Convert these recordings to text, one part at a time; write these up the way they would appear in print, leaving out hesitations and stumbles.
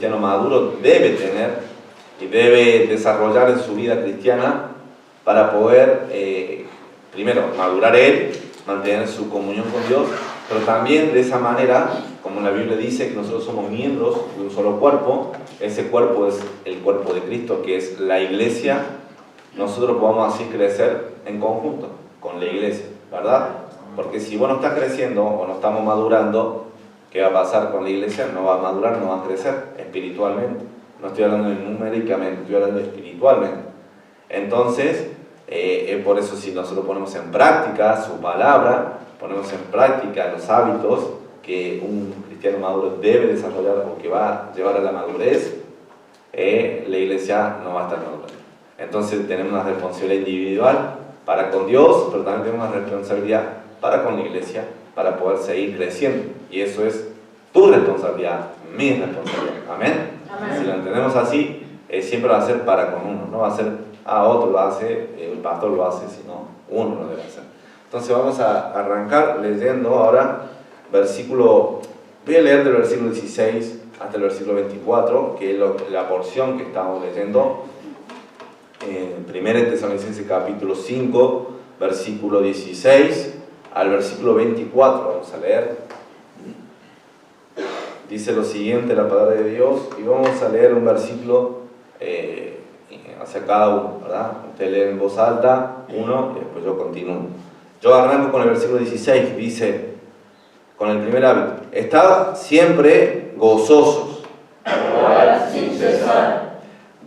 cristiano maduro debe tener y debe desarrollar en su vida cristiana para poder, primero, madurar él, mantener su comunión con Dios, pero también de esa manera, como la Biblia dice que nosotros somos miembros de un solo cuerpo, ese cuerpo es el cuerpo de Cristo, que es la iglesia, nosotros podamos así crecer en conjunto con la iglesia, ¿verdad? Porque si vos no estás creciendo o no estamos madurando, ¿qué va a pasar con la iglesia? No va a madurar, no va a crecer espiritualmente. No estoy hablando numéricamente, estoy hablando espiritualmente. Entonces, por eso si nosotros ponemos en práctica su palabra, ponemos en práctica los hábitos que un cristiano maduro debe desarrollar o que va a llevar a la madurez, la iglesia no va a estar madura. Entonces tenemos una responsabilidad individual para con Dios, pero también tenemos una responsabilidad para con la iglesia, para poder seguir creciendo. Y eso es tu responsabilidad, mi responsabilidad. ¿Amén? Amén. Si lo entendemos así, siempre va a ser para con uno, no va a ser, otro lo hace, el pastor lo hace, sino uno lo debe hacer. Entonces vamos a arrancar leyendo ahora versículo, voy a leer del versículo 16 hasta el versículo 24, que es la porción que estamos leyendo en 1 Tesalonicenses capítulo 5, versículo 16 al versículo 24, vamos a leer. Dice lo siguiente la palabra de Dios, y vamos a leer un versículo hacia cada uno, ¿verdad? Usted lee en voz alta uno y después yo continúo. Yo arranco con el versículo 16, dice, con el primer hábito: estad siempre gozosos, orad sin cesar,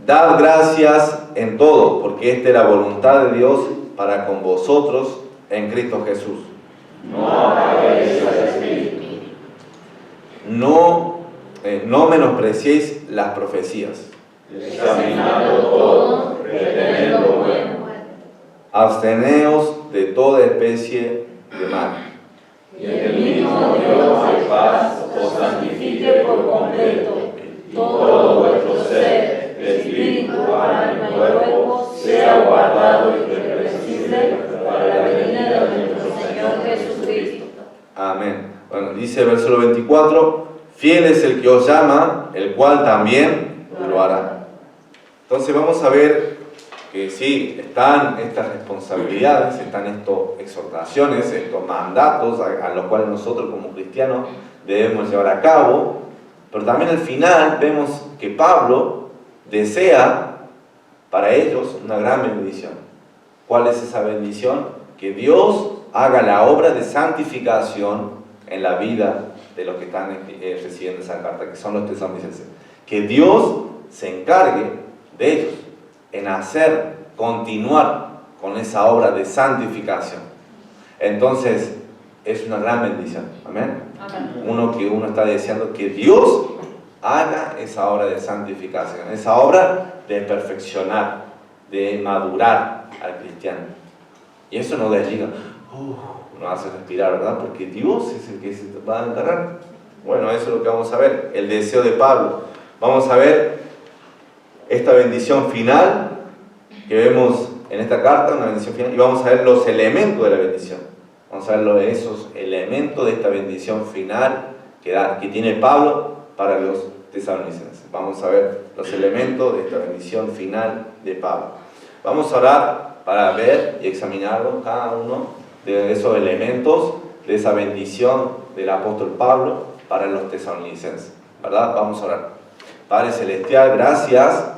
dad gracias en todo, porque esta es la voluntad de Dios para con vosotros en Cristo Jesús. no apaguéis el espíritu, No menospreciéis las profecías, examinando todo, reteniendo lo bueno, absteneos de toda especie de mal. y el mismo Dios de paz os santifique por completo, todo vuestro ser, espíritu, alma y cuerpo, sea guardado irreprensible para la venida de nuestro Señor Jesucristo. Amén. Bueno, dice el versículo 24, fiel es el que os llama, el cual también lo hará. Entonces vamos a ver que sí, están estas responsabilidades, están estas exhortaciones, estos mandatos a los cuales nosotros como cristianos debemos llevar a cabo, pero también al final vemos que Pablo desea para ellos una gran bendición. ¿Cuál es esa bendición? Que Dios haga la obra de santificación en la vida de los que están recibiendo esa carta, que son los tesalonicenses. Que Dios se encargue de ellos en continuar con esa obra de santificación. Entonces, es una gran bendición. ¿Amén? Amén. Uno está deseando que Dios haga esa obra de santificación, esa obra de perfeccionar, de madurar al cristiano. Y eso no desliga, nos hace respirar, ¿verdad? Porque Dios es el que se va a encargar. Bueno, eso es lo que vamos a ver, el deseo de Pablo. Vamos a ver esta bendición final que vemos en esta carta, una bendición final, y vamos a ver los elementos de la bendición. Vamos a ver esos elementos de esta bendición final que tiene Pablo para los tesalonicenses. Vamos a ver los elementos de esta bendición final de Pablo. Vamos a orar para ver y examinarlo cada uno de esos elementos de esa bendición del apóstol Pablo para los tesalonicenses, ¿verdad? Vamos a orar. Padre Celestial, gracias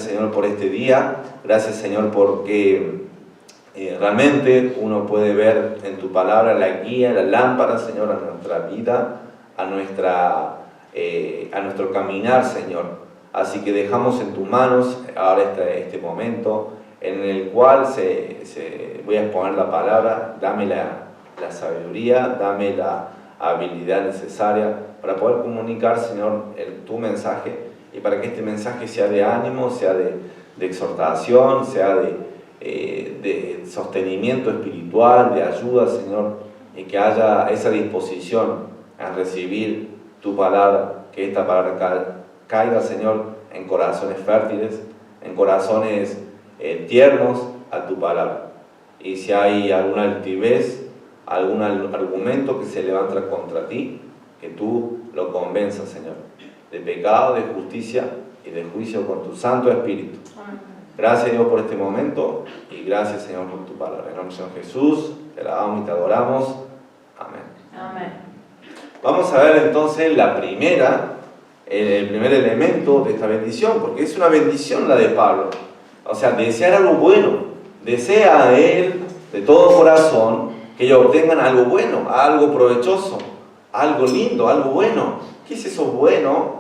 Señor por este día, gracias Señor porque realmente uno puede ver en tu palabra la guía, la lámpara, Señor, a nuestra vida, a nuestro caminar, Señor. Así que dejamos en tus manos ahora este momento en el cual voy a exponer la palabra. Dame la sabiduría, dame la habilidad necesaria para poder comunicar, Señor, tu mensaje, y para que este mensaje sea de ánimo, sea de exhortación, sea de sostenimiento espiritual, de ayuda, Señor, y que haya esa disposición a recibir tu palabra, que esta palabra caiga, Señor, en corazones fértiles, en corazones tiernos a tu palabra. Y si hay alguna altivez, algún argumento que se levanta contra ti, que tú lo convenzas, Señor, de pecado, de justicia y de juicio con tu Santo Espíritu. Gracias, Dios, por este momento y gracias, Señor, por tu palabra. En el nombre de Señor Jesús, te alabamos y te adoramos. Amén. Amén. Vamos a ver entonces el primer elemento de esta bendición, porque es una bendición la de Pablo. O sea, desear algo bueno. Desea a él de todo corazón que ellos obtengan algo bueno, algo provechoso, algo lindo, algo bueno. ¿Qué es eso bueno?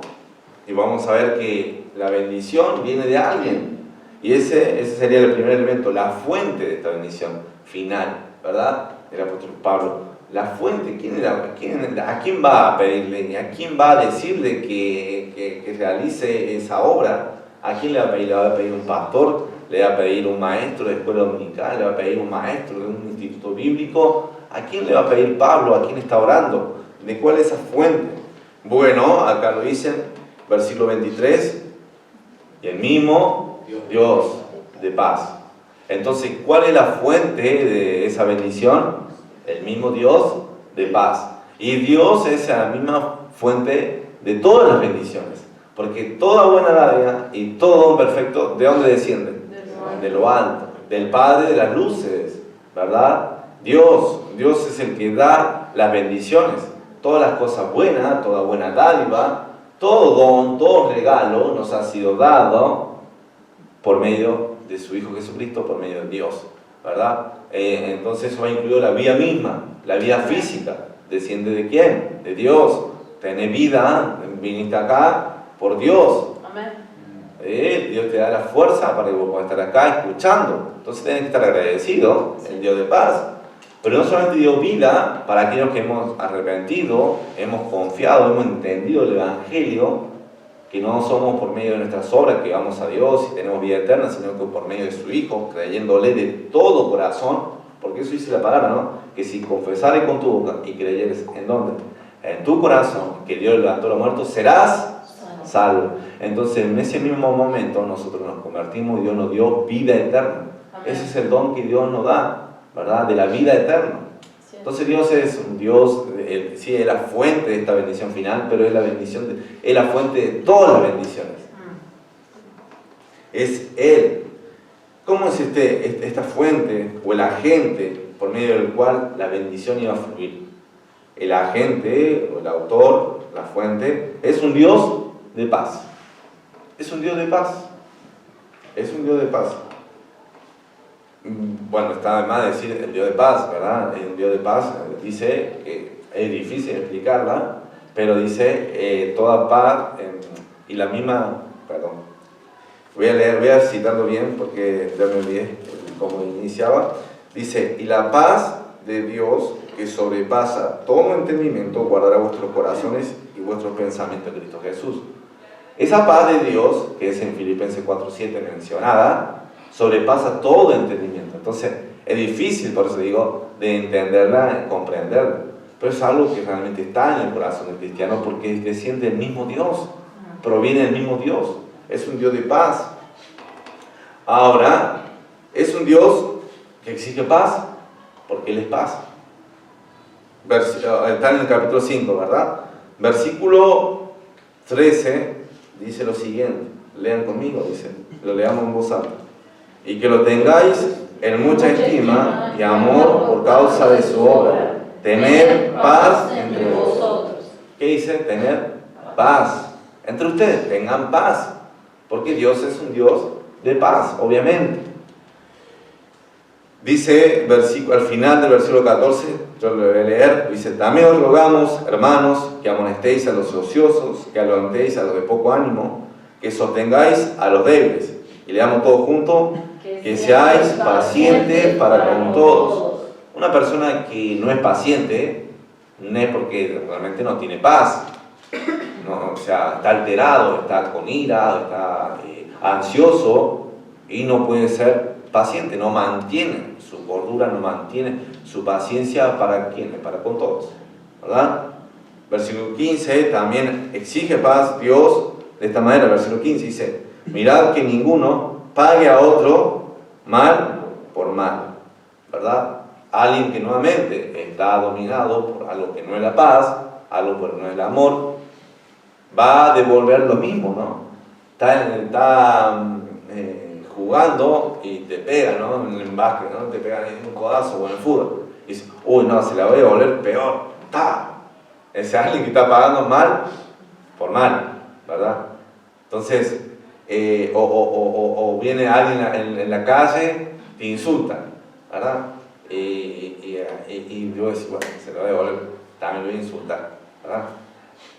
Y vamos a ver que la bendición viene de alguien. Y ese sería el primer elemento, la fuente de esta bendición final, ¿verdad? Del apóstol Pablo. La fuente, ¿a quién va a pedirle? ¿A quién va a decirle que realice esa obra? ¿A quién le va a pedir? ¿Le va a pedir un pastor? ¿Le va a pedir un maestro de escuela dominical? ¿Le va a pedir un maestro de un instituto bíblico? ¿A quién le va a pedir Pablo? ¿A quién está orando? ¿De cuál es esa fuente? Bueno, acá lo dicen, versículo 23, y el mismo Dios de paz. Entonces, ¿cuál es la fuente de esa bendición? El mismo Dios de paz. Y Dios es la misma fuente de todas las bendiciones. Porque toda buena dádiva y todo don perfecto, ¿de dónde desciende? De lo alto, del Padre de las luces, ¿verdad? Dios es el que da las bendiciones. Todas las cosas buenas, toda buena dádiva, todo don, todo regalo nos ha sido dado por medio de su Hijo Jesucristo, por medio de Dios, ¿verdad? Entonces eso va incluido la vida misma, la vida física. ¿Desciende de quién? De Dios. Tenés vida, viniste acá por Dios. Amén. Dios te da la fuerza para que vos puedas estar acá escuchando. Entonces tenés que estar agradecido, el Dios de paz. Pero no solamente dio vida para aquellos que hemos arrepentido, hemos confiado, hemos entendido el Evangelio, que no somos por medio de nuestras obras que vamos a Dios y tenemos vida eterna, sino que por medio de su Hijo, creyéndole de todo corazón, porque eso dice la palabra, ¿no? Que si confesares con tu boca y creyeres, ¿en dónde? En tu corazón, que Dios levantó a los muertos, serás salvo. Entonces, en ese mismo momento, nosotros nos convertimos y Dios nos dio vida eterna. Amén. Ese es el don que Dios nos da, ¿verdad? De la vida eterna. Sí. Entonces, Dios es un Dios, sí, es la fuente de esta bendición final, pero es la fuente de todas las bendiciones. Es Él. ¿Cómo es esta fuente o el agente por medio del cual la bendición iba a fluir? El agente o el autor, la fuente, es un Dios de paz. Es un Dios de paz. Es un Dios de paz. Bueno, está de más decir el Dios de paz, ¿verdad? Es un Dios de paz. Dice que es difícil explicarla, pero dice toda paz y la misma, perdón. Voy a citarlo bien porque ya me olvidé cómo iniciaba. Dice, y la paz de Dios que sobrepasa todo entendimiento guardará vuestros corazones y vuestros pensamientos en Cristo Jesús. Esa paz de Dios, que es en Filipenses 4:7 mencionada, sobrepasa todo entendimiento. Entonces, es difícil, por eso digo, de entenderla, de comprenderla. Pero es algo que realmente está en el corazón del cristiano porque desciende del mismo Dios, proviene del mismo Dios. Es un Dios de paz. Ahora, es un Dios que exige paz, porque Él es paz. Está en el capítulo 5, ¿verdad? Versículo 13 dice lo siguiente. Lean conmigo, dice. Lo leamos en voz alta. Y que lo tengáis en mucha estima y amor por causa de su obra. Tener paz entre vosotros. ¿Qué dice? Tener paz. Entre ustedes, tengan paz. Porque Dios es un Dios de paz, obviamente. Dice al final del versículo 14, yo lo voy a leer, dice, también os rogamos, hermanos, que amonestéis a los ociosos, que alentéis a los de poco ánimo, que sostengáis a los débiles. Y leamos todos juntos, que seáis pacientes para con todos. Una persona que no es paciente, no es porque realmente no tiene paz. No, o sea, está alterado, está con ira, está ansioso y no puede ser paciente, no mantiene su cordura, no mantiene su paciencia para quienes, para con todos, ¿verdad? Versículo 15 también exige paz Dios de esta manera. Versículo 15 dice, mirad que ninguno pague a otro mal por mal, ¿verdad? Alguien que nuevamente está dominado por algo que no es la paz, algo que no es el amor, va a devolver lo mismo, ¿no? Está jugando y te pega, ¿no? En el básquet, ¿no? Te pegan en un codazo o en el fútbol. Y dices, uy, no, se la voy a devolver peor. ¡Ta! Ese alguien que está pagando mal por mal, ¿verdad? Entonces, o viene alguien en la calle, te insulta, ¿verdad? Y yo decís, bueno, se lo voy a devolver, también lo voy a insultar, ¿verdad?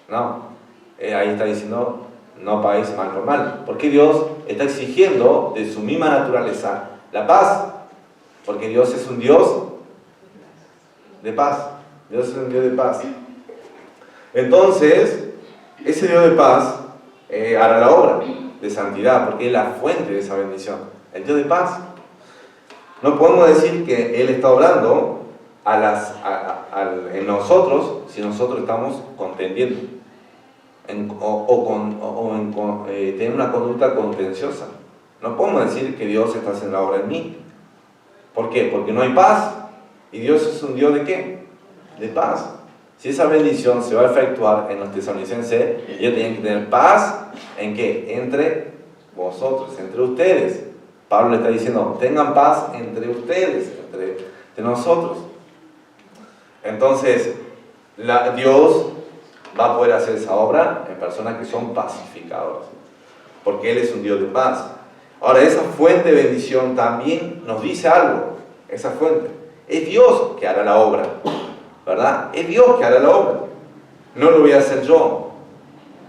No, ahí está diciendo, no paguéis mal por mal, porque Dios está exigiendo de su misma naturaleza la paz, porque Dios es un Dios de paz. Dios es un Dios de paz. Entonces, ese Dios de paz hará la obra de santidad, porque es la fuente de esa bendición. El Dios de paz. No podemos decir que Él está obrando en nosotros si nosotros estamos contendiendo tener una conducta contenciosa. No podemos decir que Dios está haciendo la obra en mí. ¿Por qué? Porque no hay paz. ¿Y Dios es un Dios de qué? De paz. Si esa bendición se va a efectuar en los tesalonicenses, ellos tienen que tener paz, ¿en qué? Entre vosotros, entre ustedes. Pablo le está diciendo, tengan paz entre ustedes, entre nosotros. Entonces, Dios va a poder hacer esa obra en personas que son pacificadoras, porque Él es un Dios de paz. Ahora, esa fuente de bendición también nos dice algo. Esa fuente es Dios que hará la obra, ¿verdad? Es Dios que hará la obra. No lo voy a hacer yo,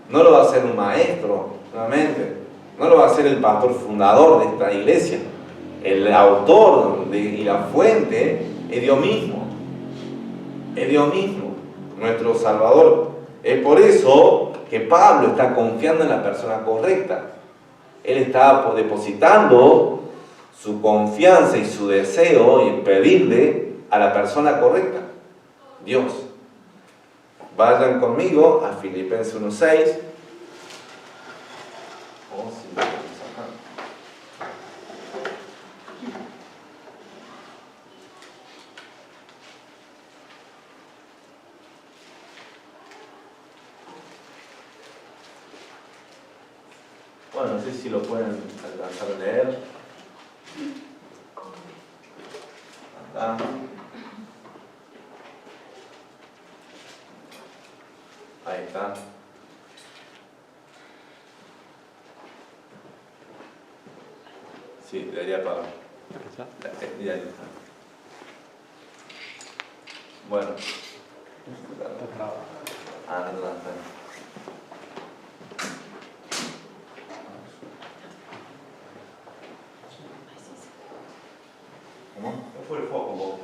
no lo va a hacer un maestro, nuevamente, no lo va a hacer el pastor fundador de esta iglesia. El autor y la fuente es Dios mismo. Es Dios mismo, nuestro Salvador. Es por eso que Pablo está confiando en la persona correcta. Él está depositando su confianza y su deseo en pedirle a la persona correcta, Dios. Vayan conmigo a Filipenses 1:6. Bueno, no sé si lo pueden alcanzar a leer. Acá. Ahí está. Sí, debería pagar. Ya está. Bueno. Ah, no, está. ¿Cómo? No fue el foco, vos.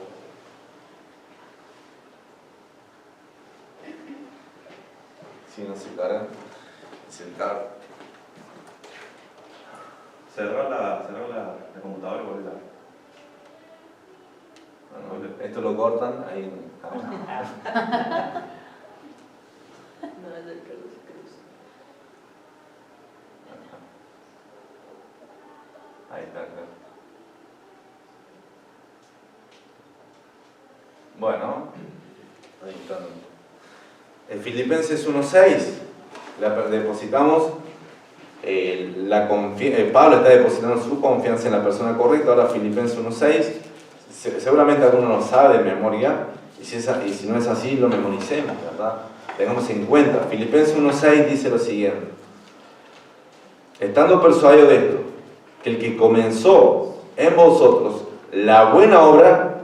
Si no se carga, se carga. Cerrar la computadora y volverla. Bueno, esto lo cortan ahí. Ahí está, claro. Bueno, ahí está. En Filipenses 1:6 depositamos Pablo está depositando su confianza en la persona correcta. Ahora Filipenses 1:6, seguramente alguno lo sabe de memoria, y si no es así, lo memoricemos, ¿verdad? Tengamos en cuenta. Filipenses 1:6 dice lo siguiente: estando persuadido de esto, que el que comenzó en vosotros la buena obra,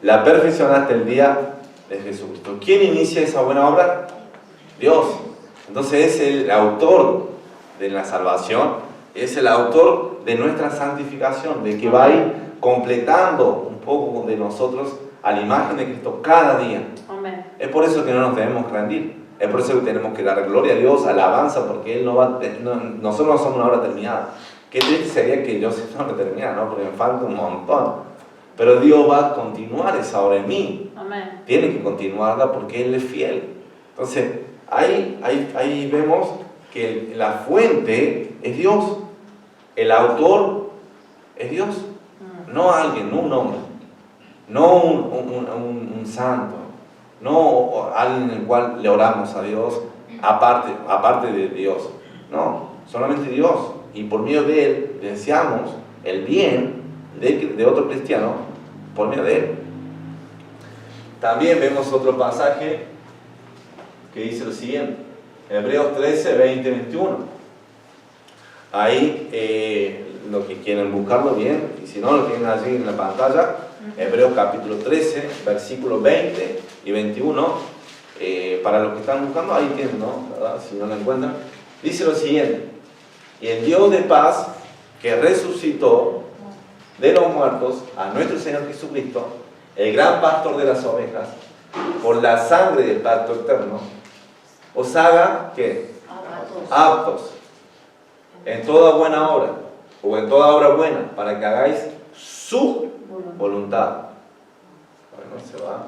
la perfeccionará hasta el día de Jesucristo. ¿Quién inicia esa buena obra? Dios. Entonces es el autor de la salvación, es el autor de nuestra santificación, de que va a ir completando un poco de nosotros a la imagen de Cristo cada día. Amén. Es por eso que no nos debemos rendir. Es por eso que tenemos que dar gloria a Dios, alabanza, porque nosotros no somos una obra terminada. Qué triste sería que yo sea una obra terminada, ¿no? Porque me falta un montón. Pero Dios va a continuar esa obra en mí. Amén. Tiene que continuarla porque Él es fiel. Entonces, ahí vemos que la fuente es Dios. El autor es Dios. No alguien, no un hombre. No un santo. No alguien en el cual le oramos a Dios aparte de Dios. No, solamente Dios. Y por medio de Él deseamos el bien de otro cristiano por medio de Él. También vemos otro pasaje que dice lo siguiente. Hebreos 13, 20, 21. Ahí, los que quieren buscarlo bien, y si no, lo tienen allí en la pantalla. Hebreos capítulo 13, versículos 20 y 21. Para los que están buscando, ahí tienen, ¿no? ¿Verdad? Si no lo encuentran. Dice lo siguiente. Y el Dios de paz, que resucitó de los muertos a nuestro Señor Jesucristo, el gran pastor de las ovejas, por la sangre del pacto eterno, os haga, ¿qué? Aptos en toda buena obra, o en toda obra buena, para que hagáis su voluntad. Bueno, se va.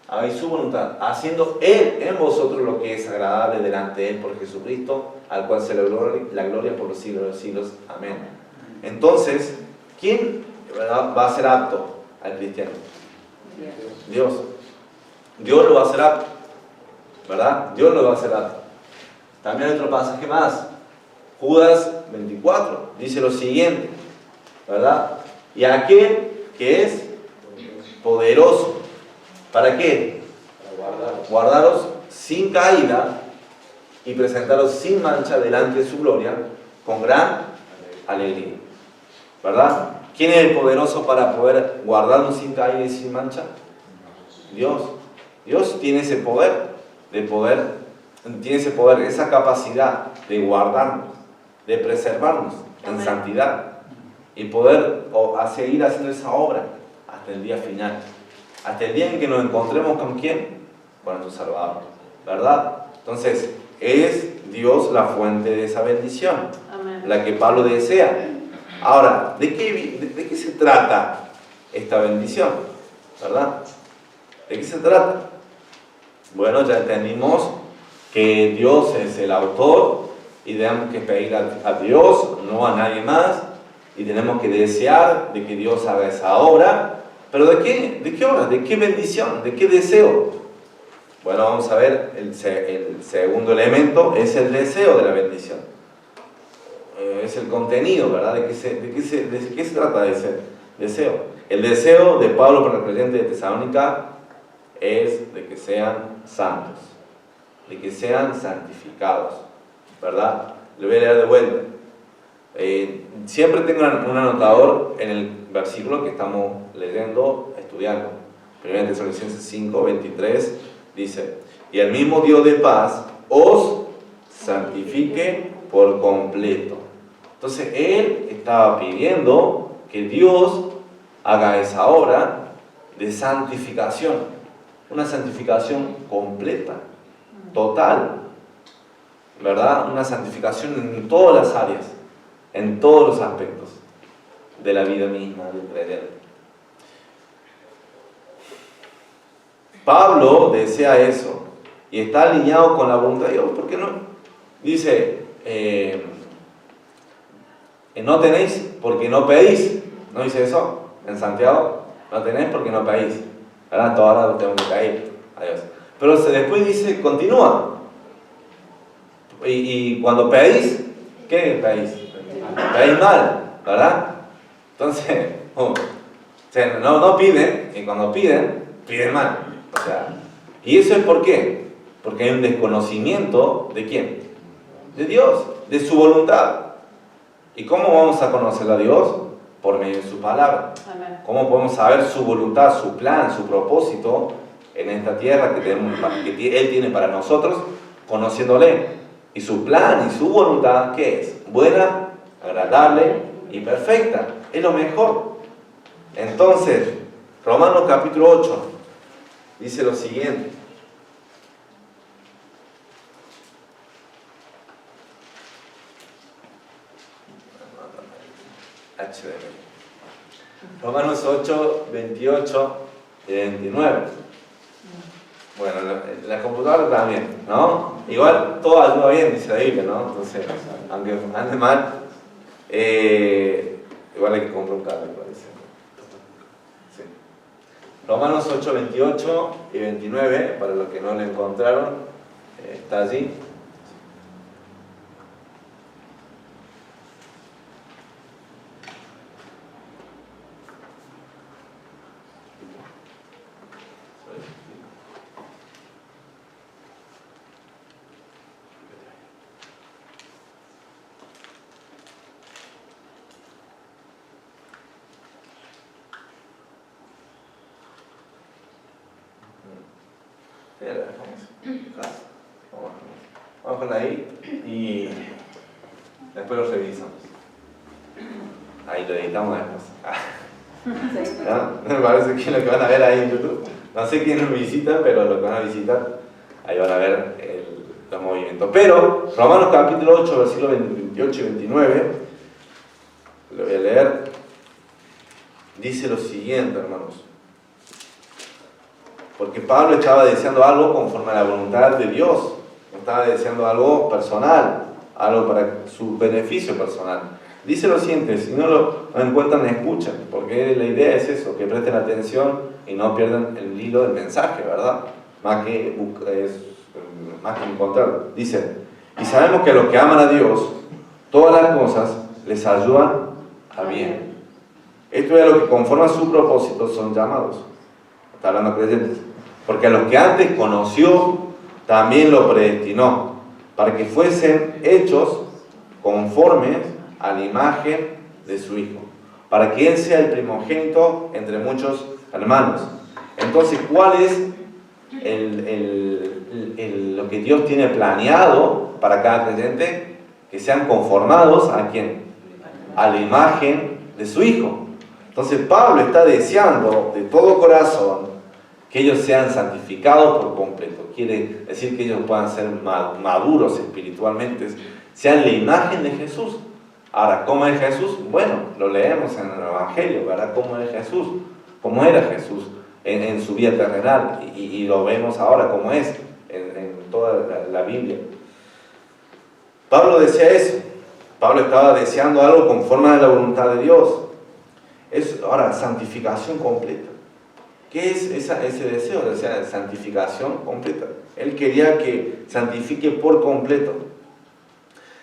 Hagáis su voluntad, haciendo Él en vosotros lo que es agradable delante de Él por Jesucristo, al cual se le la gloria por los siglos de los siglos. Amén. Entonces, ¿quién, verdad, va a ser apto al cristiano? Dios. Dios lo va a hacer apto, ¿verdad? Dios lo va a hacer apto. También hay otro pasaje más. Judas 24 dice lo siguiente, ¿verdad? Y aquel que es poderoso, ¿para qué? Para guardaros sin caída y presentaros sin mancha delante de su gloria con gran alegría, ¿verdad? ¿Quién es el poderoso para poder guardarnos sin caída y sin mancha? Dios. Dios tiene ese poder, esa capacidad de guardarnos, de preservarnos en santidad y poder seguir haciendo esa obra hasta el día final, hasta el día en que nos encontremos con ¿quién? Con nuestro Salvador, ¿verdad? Entonces, es Dios la fuente de esa bendición. Amén. La que Pablo desea. Ahora, ¿de qué se trata esta bendición? ¿Verdad? ¿De qué se trata? Bueno, ya entendimos que Dios es el autor y tenemos que pedir a Dios, no a nadie más, y tenemos que desear de que Dios haga esa obra. ¿Pero de qué obra? ¿De qué bendición? ¿De qué deseo? Bueno, vamos a ver, el segundo elemento es el deseo de la bendición. Es el contenido, ¿verdad? ¿De qué se trata de ese deseo? El deseo de Pablo para el creyente de Tesalónica es de que sean santos, de que sean santificados, ¿verdad? Lo voy a leer de vuelta. Siempre tengo un anotador en el versículo que estamos leyendo, estudiando. 1 Tesalonicenses 5, 23 dice: y el mismo Dios de paz os santifique por completo. Entonces Él estaba pidiendo que Dios haga esa obra de santificación, una santificación completa, total, ¿verdad? Una santificación en todas las áreas, en todos los aspectos de la vida misma del creyente. Pablo desea eso y está alineado con la voluntad de Dios. ¿Por qué no? Dice, no tenéis porque no pedís. ¿No dice eso en Santiago? No tenéis porque no pedís. ¿Verdad? Ahora lo tengo que pedir a Dios. Pero después dice, continúa. Y cuando pedís, ¿qué pedís? Pedís mal, ¿verdad? Entonces, no piden, y cuando piden mal. O sea, ¿y eso es por qué? Porque hay un desconocimiento ¿de quién? De Dios, de su voluntad. ¿Y cómo vamos a conocer a Dios? Por medio de su palabra. Amén. ¿Cómo podemos saber su voluntad, su plan, su propósito en esta tierra que Él tiene para nosotros? Conociéndole. Y su plan y su voluntad, ¿qué es? Buena, agradable y perfecta. Es lo mejor. Entonces, Romanos capítulo 8 dice lo siguiente. Romanos 8, 28 y 29. Bueno, la computadora también, ¿no? Igual todo ayuda bien, dice la Biblia, ¿no? Entonces, aunque ande mal, igual hay que comprar un cable, parece. Sí. Romanos 8, 28 y 29, para los que no lo encontraron, ¿Está allí? Vamos con ahí y después lo revisamos. Ahí lo editamos después. ¿No? Me parece que lo que van a ver ahí en YouTube, no sé quién nos visita, pero lo que van a visitar, ahí van a ver los movimientos. Pero Romanos capítulo 8, versículos 28 y 29, lo voy a leer, dice lo siguiente, hermanos. Porque Pablo estaba deseando algo conforme a la voluntad de Dios. Estaba deseando algo personal, algo para su beneficio personal. Dice lo siguiente, si no lo encuentran, escuchen, porque la idea es eso, que presten atención y no pierdan el hilo del mensaje, ¿verdad? Más que encontrarlo. Dice, y sabemos que a los que aman a Dios, todas las cosas les ayudan a bien. Esto es a lo que conforme a su propósito son llamados. Está hablando creyentes. Porque a los que antes conoció, también lo predestinó, para que fuesen hechos conformes a la imagen de su Hijo, para que Él sea el primogénito entre muchos hermanos. Entonces, ¿cuál es lo que Dios tiene planeado para cada creyente? Que sean conformados ¿a quién? A la imagen de su Hijo. Entonces, Pablo está deseando de todo corazón que ellos sean santificados por completo. Quiere decir que ellos puedan ser maduros espiritualmente, sean la imagen de Jesús. Ahora, ¿cómo es Jesús? Bueno, lo leemos en el Evangelio, ¿verdad? ¿Cómo es Jesús? ¿Cómo era Jesús en su vida terrenal? Y lo vemos ahora cómo es en toda la Biblia. Pablo decía eso. Pablo estaba deseando algo conforme a la voluntad de Dios. Ahora, santificación completa. ¿Qué es ese deseo? O sea, santificación completa. Él quería que santifique por completo.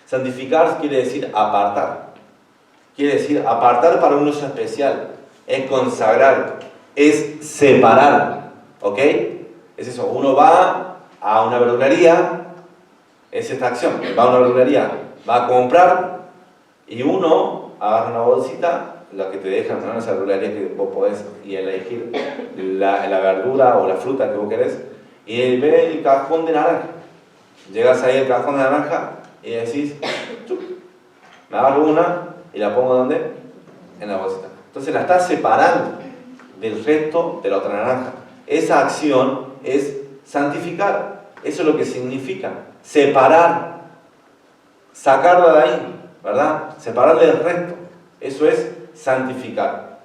Santificar quiere decir apartar. Quiere decir apartar para un uso especial. Es consagrar. Es separar. ¿Ok? Es eso. Uno va a una verdulería. Es esta acción. Va a una verdulería. Va a comprar. Y uno agarra una bolsita. Lo que te dejan, ¿no? Esa verdulería que vos podés y elegir la verdura o la fruta que vos querés, y ve el cajón de naranja. Llegas ahí al cajón de naranja y decís, me agarro una y la pongo ¿dónde? En la bolsita. Entonces la estás separando del resto de la otra naranja. Esa acción es santificar. Eso es lo que significa separar, sacarla de ahí, ¿verdad? Separarle del resto. Eso es santificar.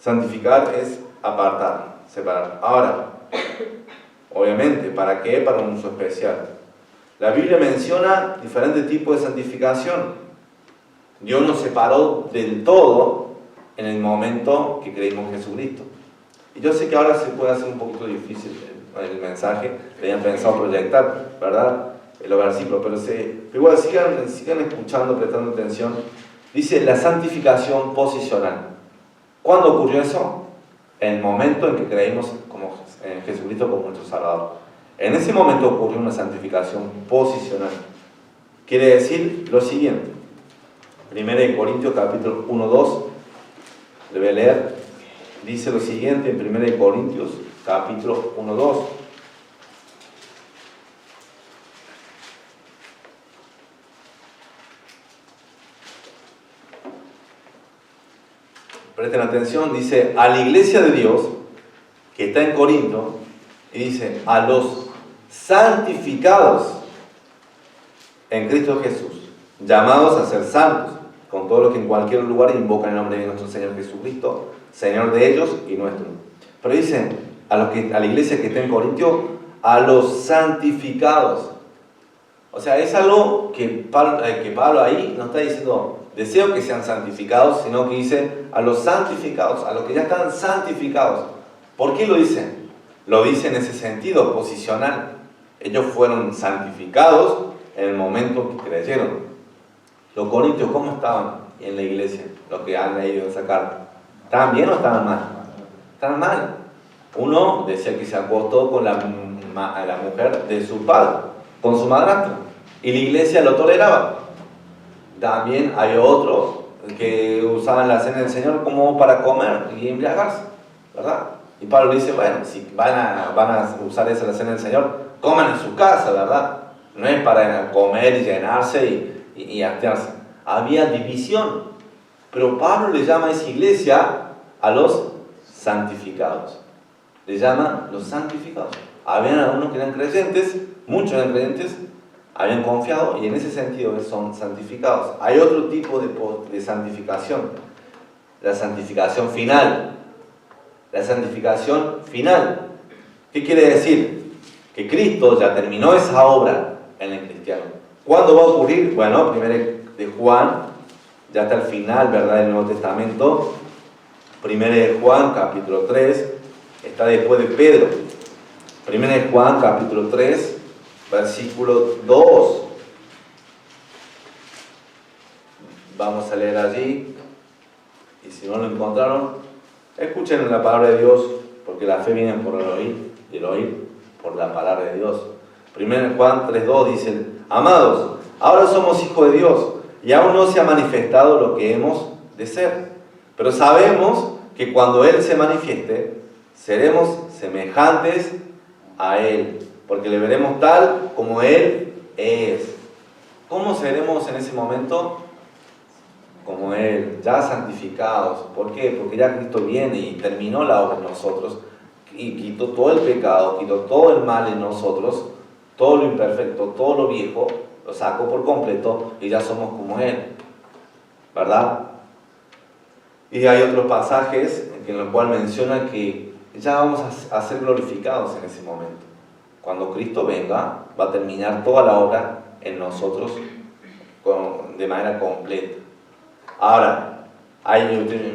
Santificar es apartar, separar. Ahora, obviamente, ¿para qué? Para un uso especial. La Biblia menciona diferentes tipos de santificación. Dios nos separó del todo en el momento que creímos en Jesucristo. Y yo sé que ahora se puede hacer un poquito difícil el mensaje, tenían pensado proyectar, ¿verdad? Los versículos, pero igual sigan escuchando, prestando atención. Dice la santificación posicional. ¿Cuándo ocurrió eso? En el momento en que creímos en Jesucristo como nuestro Salvador. En ese momento ocurrió una santificación posicional. Quiere decir lo siguiente. 1 Corintios capítulo 1-2. Le voy a leer. Dice lo siguiente en 1 Corintios capítulo 1-2. Presten atención, dice, a la iglesia de Dios, que está en Corinto, y dice, a los santificados en Cristo Jesús, llamados a ser santos, con todos los que en cualquier lugar invocan el nombre de nuestro Señor Jesucristo, Señor de ellos y nuestro. Pero dicen, a la iglesia que está en Corinto, a los santificados. O sea, es algo que Pablo ahí no está diciendo, deseo que sean santificados, sino que dice a los santificados, a los que ya están santificados. ¿Por qué lo dice? Lo dice en ese sentido posicional. Ellos fueron santificados en el momento que creyeron. Los corintios, ¿cómo estaban en la iglesia? Los que han leído esa carta. ¿Estaban bien o estaban mal? Estaban mal. Uno decía que se acostó con la mujer de su padre, con su madrastra, y la iglesia lo toleraba. También hay otros que usaban la cena del Señor como para comer y embriagarse, ¿verdad? Y Pablo dice, bueno, si van a usar esa la cena del Señor, coman en su casa, ¿verdad? No es para comer y llenarse y hastiarse. Había división, pero Pablo le llama a esa iglesia a los santificados. Le llama los santificados. Habían algunos que eran creyentes, muchos eran creyentes, habían confiado y en ese sentido son santificados. Hay otro tipo de santificación, la santificación final. La santificación final. ¿Qué quiere decir? Que Cristo ya terminó esa obra en el cristiano. ¿Cuándo va a ocurrir? Bueno, primero de Juan, ya hasta el final, ¿verdad?, del Nuevo Testamento. Primero de Juan, capítulo 3, está después de Pedro. Primero de Juan, capítulo 3, versículo 2. Vamos a leer allí, y si no lo encontraron, escuchen la palabra de Dios, porque la fe viene por el oír, y el oír por la palabra de Dios. Primero de Juan 3:2 dice, amados, ahora somos hijos de Dios, y aún no se ha manifestado lo que hemos de ser. Pero sabemos que cuando Él se manifieste, seremos semejantes a Él, porque le veremos tal como Él es. ¿Cómo seremos en ese momento? Como Él, ya santificados. ¿Por qué? Porque ya Cristo viene y terminó la obra en nosotros, y quitó todo el pecado, quitó todo el mal en nosotros, todo lo imperfecto, todo lo viejo, lo sacó por completo y ya somos como Él, ¿verdad? Y hay otros pasajes en los cuales menciona que ya vamos a ser glorificados en ese momento. Cuando Cristo venga, va a terminar toda la obra en nosotros de manera completa. Ahora,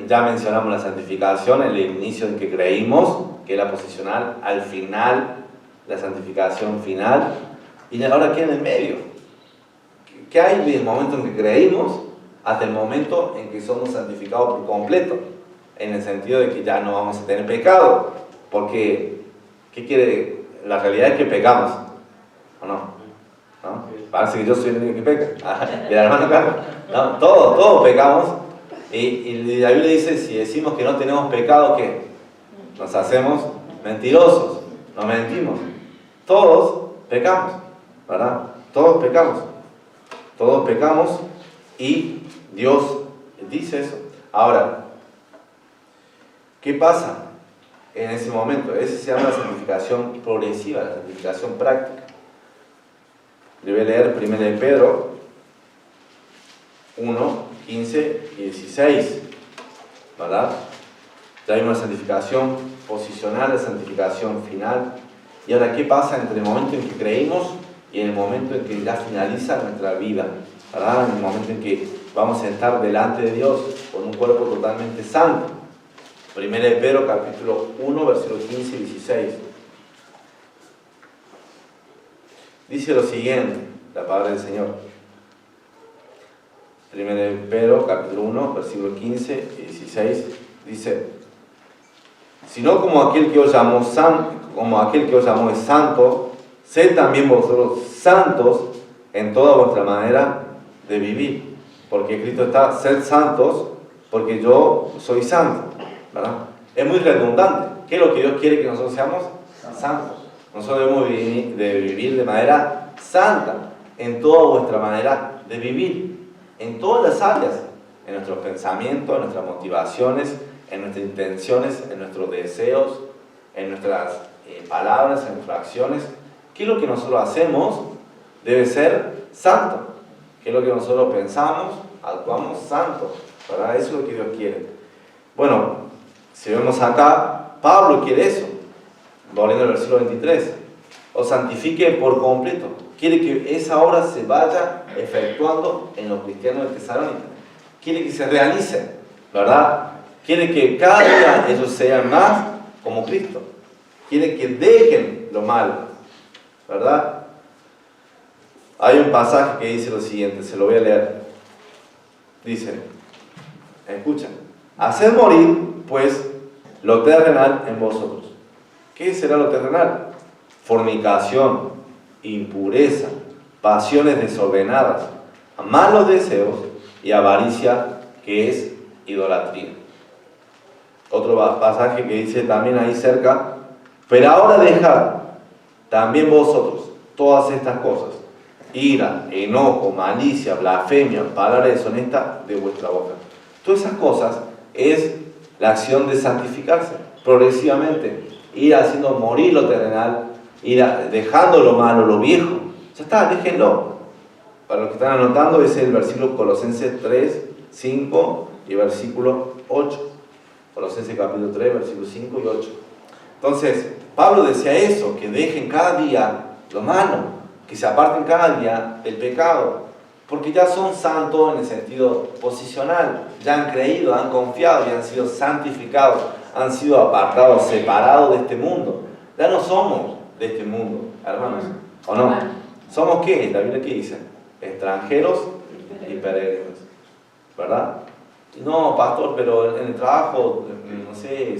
ya mencionamos la santificación, el inicio en que creímos, que es la posicional, al final, la santificación final, y ahora aquí en el medio. ¿Qué hay desde el momento en que creímos hasta el momento en que somos santificados por completo? En el sentido de que ya no vamos a tener pecado, porque ¿qué quiere? La realidad es que pecamos, ¿o no? ¿No? Parece que yo soy el único que peca, y el hermano Carlos, ¿no? Todos pecamos, y la Biblia dice, si decimos que no tenemos pecado, ¿qué? Nos hacemos mentirosos, nos mentimos. Todos pecamos, ¿verdad? Todos pecamos y Dios dice eso. Ahora, ¿qué pasa en ese momento? Esa se llama la santificación progresiva, la santificación práctica. Le voy a leer 1 de Pedro 1, 15 y 16, ¿verdad? Ya hay una santificación posicional, la santificación final. Y ahora, ¿qué pasa entre el momento en que creímos y en el momento en que ya finaliza nuestra vida, ¿verdad? En el momento en que vamos a estar delante de Dios con un cuerpo totalmente santo. 1 de Pedro capítulo 1, versículos 15 y 16. Dice lo siguiente, la palabra del Señor. 1 de Pedro capítulo 1, versículos 15 y 16, dice, sino como aquel que os llamó es santo, sed también vosotros santos en toda vuestra manera de vivir. Porque Cristo está, sed santos, porque yo soy santo, ¿verdad? Es muy redundante. ¿Qué es lo que Dios quiere que nosotros seamos? Santos. Nosotros debemos vivir de manera santa en toda vuestra manera de vivir, en todas las áreas, en nuestros pensamientos, en nuestras motivaciones, en nuestras intenciones, en nuestros deseos, en nuestras palabras, en nuestras acciones. ¿Qué es lo que nosotros hacemos? Debe ser santo. ¿Qué es lo que nosotros pensamos? Actuamos santo, ¿verdad? Eso es lo que Dios quiere. Bueno, si vemos acá, Pablo quiere eso. Volviendo al versículo 23. Os santifique por completo. Quiere que esa obra se vaya efectuando en los cristianos de Tesalónica. Quiere que se realice, ¿verdad? Quiere que cada día ellos sean más como Cristo. Quiere que dejen lo malo, ¿verdad? Hay un pasaje que dice lo siguiente, se lo voy a leer. Dice, escuchen, haced morir, pues, lo terrenal en vosotros. ¿Qué será lo terrenal? Fornicación, impureza, pasiones desordenadas, malos deseos y avaricia, que es idolatría. Otro pasaje que dice también ahí cerca, pero ahora dejad también vosotros todas estas cosas, ira, enojo, malicia, blasfemia, palabra deshonesta de vuestra boca. Todas esas cosas es la acción de santificarse progresivamente, ir haciendo morir lo terrenal, ir dejando lo malo, lo viejo. Ya está, déjenlo. Para los que están anotando, es el versículo Colosenses 3, 5 y versículo 8. Colosenses capítulo 3, versículos 5 y 8. Entonces, Pablo decía eso, que dejen cada día lo malo, que se aparten cada día del pecado, porque ya son santos en el sentido posicional, ya han creído, han confiado y han sido santificados, han sido apartados, separados de este mundo. Ya no somos de este mundo, hermanos, ¿o no? ¿Somos qué? La Biblia ¿qué dice? Extranjeros y peregrinos, ¿verdad? No, pastor, pero en el trabajo, no sé,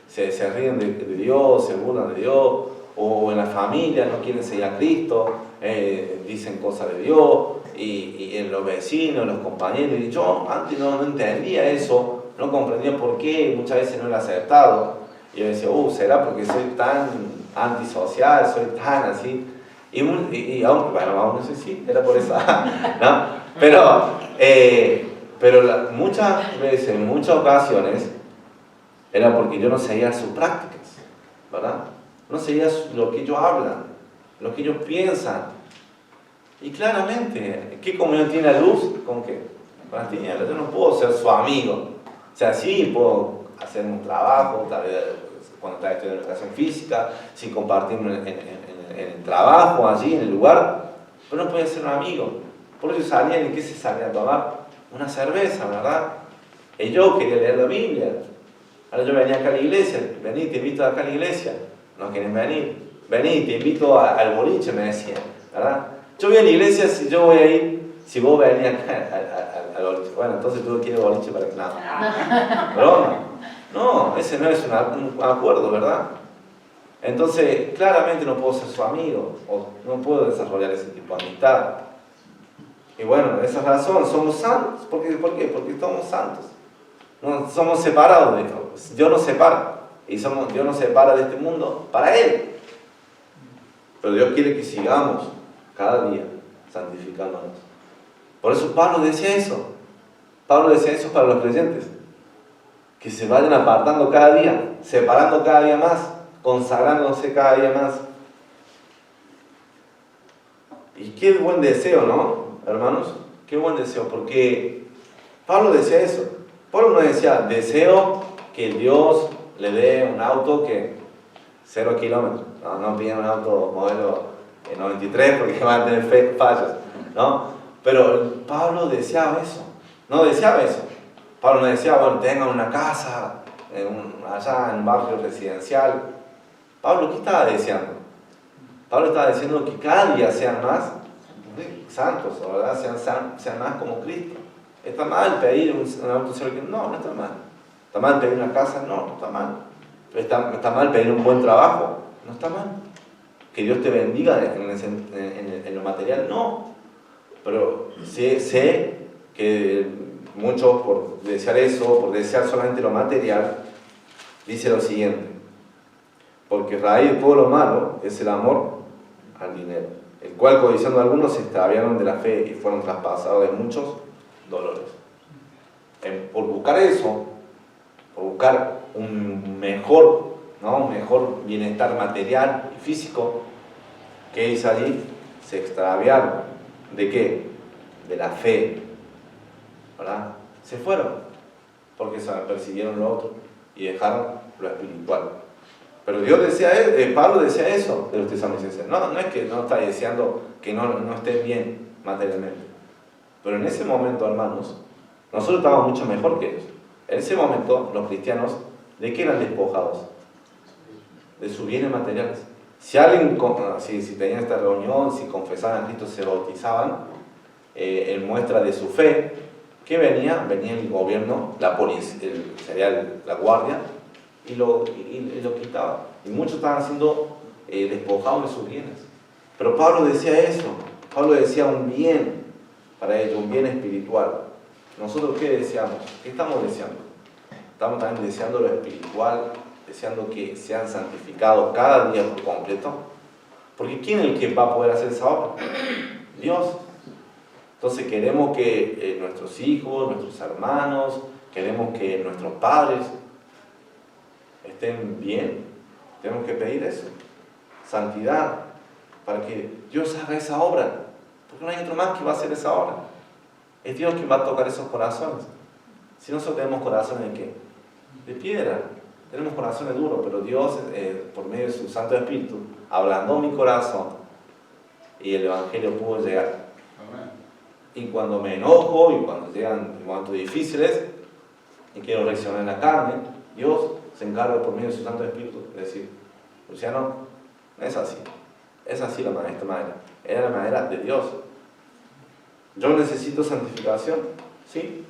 se ríen de Dios, se burlan de Dios, o en la familia no quieren seguir a Cristo, dicen cosas de Dios, y en los vecinos, los compañeros, y yo antes no entendía eso, no comprendía por qué, muchas veces no era aceptado, y yo decía, ¿será porque soy tan antisocial, soy tan así? Y aún, bueno, aún no sé si era por eso, ¿no? Pero muchas veces, en muchas ocasiones, era porque yo no seguía sus prácticas, ¿verdad? No seguía lo que ellos hablan, lo que ellos piensan. Y claramente, ¿qué comunión tiene la luz? ¿Con qué? Con las tinieblas. Yo no puedo ser su amigo. O sea, sí, puedo hacer un trabajo, tal vez cuando está estudiando educación física, sí compartir en el trabajo, allí, en el lugar, pero no puede ser un amigo. Por eso salían, ¿y qué se salían a tomar? Una cerveza, ¿verdad? Y yo quería leer la Biblia. Ahora yo venía acá a la iglesia, vení, te invito acá a la iglesia. No quieren venir. Vení, te invito al boliche, me decían, ¿verdad? Yo voy a la iglesia, si yo voy a ir, si vos venís acá al boliche. Bueno, entonces tú quieres boliche para que nada. Broma. No, ese no es un acuerdo, ¿verdad? Entonces, claramente no puedo ser su amigo, o no puedo desarrollar ese tipo de amistad. Y bueno, esa es la razón, somos santos. ¿Por qué? Porque somos santos. No, somos separados de Dios. Dios nos separa. Y Dios nos separa de este mundo para Él. Pero Dios quiere que sigamos cada día santificándonos. Por eso Pablo decía eso. Pablo decía eso para los creyentes. Que se vayan apartando cada día, separando cada día más, consagrándose cada día más. Y qué buen deseo, ¿no, hermanos? Qué buen deseo, porque Pablo decía eso. Pablo no decía, deseo que Dios le dé un auto que 0 kilómetros. No piden un auto modelo 93 porque van a tener fallos, ¿no? Pero Pablo deseaba eso. No deseaba eso. Pablo no decía, bueno, tengan una casa allá en un barrio residencial. Pablo, ¿qué estaba deseando? Pablo estaba diciendo que cada día sean más santos, ¿verdad? Sean más como Cristo. ¿Está mal pedir un auto? No, no está mal. ¿Está mal pedir una casa? No, no está mal. ¿Está mal pedir un buen trabajo? No está mal. ¿Que Dios te bendiga en lo material? No. Pero sé que muchos, por desear eso, por desear solamente lo material, dice lo siguiente: porque raíz de todo lo malo es el amor al dinero, el cual codiciando a algunos se extraviaron de la fe y fueron traspasados de muchos dolores. Por buscar eso, por buscar un mejor bienestar material y físico, ¿qué hizo allí? Se extraviaron. ¿De qué? De la fe, ¿verdad? Se fueron porque se persiguieron lo otro y dejaron lo espiritual. Pero Pablo decía eso de los tesalonicenses. No es que no está deseando que no estés bien materialmente. Pero en ese momento, hermanos, nosotros estábamos mucho mejor que ellos. En ese momento, los cristianos, ¿de qué eran despojados? De sus bienes materiales. Si alguien, si tenían esta reunión, si confesaban a Cristo, se bautizaban, en muestra de su fe, ¿qué venía? Venía el gobierno, la policía, sería la guardia, y lo quitaba. Y muchos estaban siendo despojados de sus bienes. Pero Pablo decía eso. Pablo decía un bien para ellos, un bien espiritual. ¿Nosotros qué deseamos? ¿Qué estamos deseando? Estamos también deseando lo espiritual, deseando que sean santificados cada día por completo. Porque ¿quién es el que va a poder hacer esa obra? Dios. Entonces queremos que nuestros hijos, nuestros hermanos, queremos que nuestros padres estén bien. Tenemos que pedir eso. Santidad, para que Dios haga esa obra. Porque no hay otro más que va a hacer esa obra. Es Dios quien va a tocar esos corazones. Si nosotros tenemos corazones de ¿qué? De piedra. Tenemos corazones duros, pero Dios, por medio de su Santo Espíritu, ablandó mi corazón y el Evangelio pudo llegar. Amén. Y cuando me enojo y cuando llegan momentos difíciles y quiero reaccionar en la carne, Dios se encarga por medio de su Santo Espíritu de decir, Luciano, no es así. Es así esta manera. Era la manera de Dios. Yo necesito santificación, ¿sí?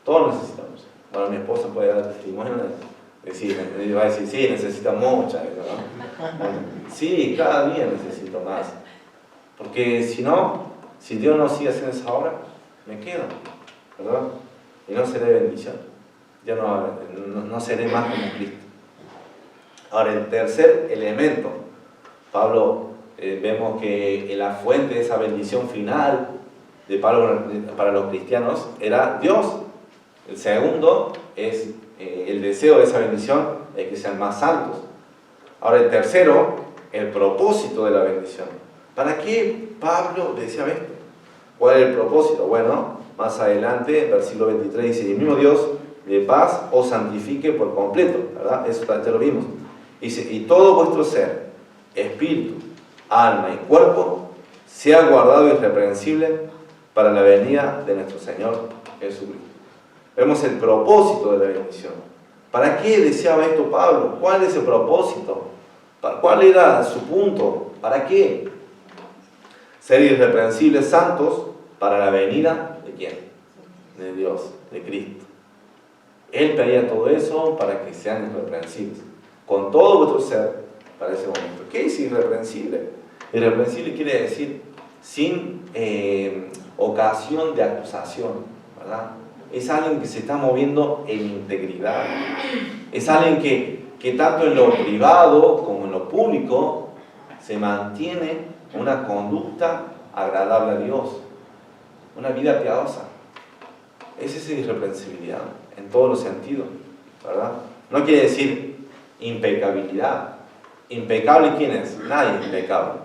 Todos necesitamos. Bueno, mi esposa puede dar testimonio de decir, va a decir, sí, necesita mucha, ¿no? Sí, cada día necesito más. Porque si no, si Dios no sigue haciendo esa obra, me quedo, ¿verdad? Y no seré bendición. Ya no seré más como Cristo. Ahora, el tercer elemento, Pablo, vemos que la fuente de esa bendición final de Pablo para los cristianos era Dios. El segundo es el deseo de esa bendición es que sean más santos. Ahora, el tercero, el propósito de la bendición. ¿Para qué Pablo deseaba esto? ¿Cuál es el propósito? Bueno, más adelante, versículo 23 dice, y el mismo Dios de paz os santifique por completo, ¿verdad? Eso ya lo vimos. Dice, y todo vuestro ser, espíritu, alma y cuerpo, sea guardado irreprensible para la venida de nuestro Señor Jesucristo. Vemos el propósito de la bendición. ¿Para qué deseaba esto Pablo? ¿Cuál es el propósito? ¿Cuál era su punto? ¿Para qué? Ser irreprensibles santos para la venida ¿de quién? De Dios, de Cristo. Él pedía todo eso para que sean irreprensibles. Con todo vuestro ser para ese momento. ¿Qué es irreprensible? Irreprensible quiere decir sin ocasión de acusación, ¿verdad? Es alguien que se está moviendo en integridad. Es alguien que tanto en lo privado como en lo público se mantiene una conducta agradable a Dios. Una vida piadosa. Esa es irreprensibilidad en todos los sentidos, ¿verdad? No quiere decir impecabilidad. ¿Impecable quién es? Nadie es impecable.